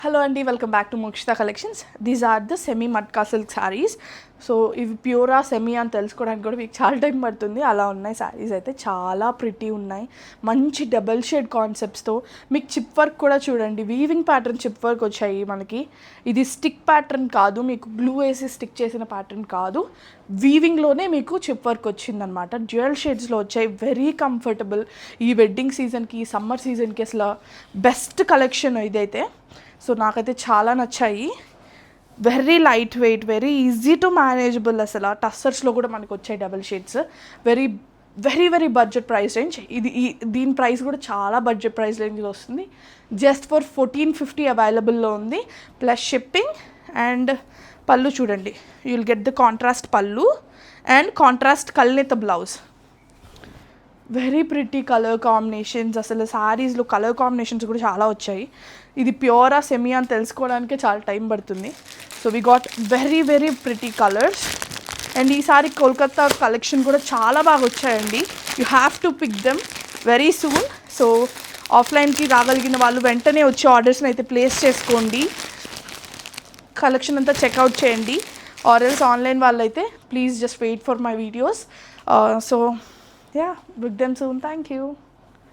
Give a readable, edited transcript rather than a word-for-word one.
Hello అండి, welcome back to Mokshita collections. These are the semi matka silk saris. So ఇవి ప్యూరా semi అని తెలుసుకోవడానికి కూడా మీకు చాలా టైం పడుతుంది. అలా ఉన్నాయి శారీస్, అయితే చాలా ప్రిటీ ఉన్నాయి. మంచి డబల్ షేడ్ కాన్సెప్ట్స్తో మీకు చిప్ వర్క్ కూడా చూడండి, వీవింగ్ ప్యాటర్న్ చిప్ వర్క్ వచ్చాయి మనకి. ఇది స్టిక్ ప్యాటర్న్ కాదు, మీకు గ్లూ వేసి స్టిక్ చేసిన ప్యాటర్న్ కాదు, వీవింగ్లోనే మీకు చిప్ వర్క్ వచ్చిందనమాట. డ్యూయల్ షేడ్స్లో వచ్చాయి, వెరీ కంఫర్టబుల్. ఈ వెడ్డింగ్ సీజన్కి, ఈ సమ్మర్ సీజన్కి అసలు బెస్ట్ కలెక్షన్ ఇదైతే. సో నాకైతే చాలా నచ్చాయి. Very light weight, very easy to manageable. అసలు టస్సర్స్లో కూడా మనకు వచ్చాయి double shades. Very very very budget price range ఇది. దీని ప్రైస్ కూడా చాలా బడ్జెట్ ప్రైస్ రేంజ్లో వస్తుంది. జస్ట్ ఫర్ 1450 అవైలబుల్లో ఉంది, ప్లస్ షిప్పింగ్. అండ్ పళ్ళు చూడండి, you will get the contrast pallu and contrast కల్నేత blouse. Very pretty colour combinations. అసలు శారీస్లో కలర్ కాంబినేషన్స్ కూడా చాలా వచ్చాయి. ఇది ప్యూరా సెమీ అని తెలుసుకోవడానికే చాలా టైం పడుతుంది. So we got very very pretty colours. And ఈసారి కోల్కతా కలెక్షన్ కూడా చాలా బాగా వచ్చాయండి. You have to pick them very soon. So ఆఫ్లైన్కి రాగలిగిన వాళ్ళు వెంటనే వచ్చి ఆర్డర్స్ని అయితే ప్లేస్ చేసుకోండి, కలెక్షన్ అంతా చెక్అవుట్ చేయండి. ఆర్ ఎల్స్ ఆన్లైన్ వాళ్ళు అయితే please just wait for my videos. So yeah, book them soon. Thank you.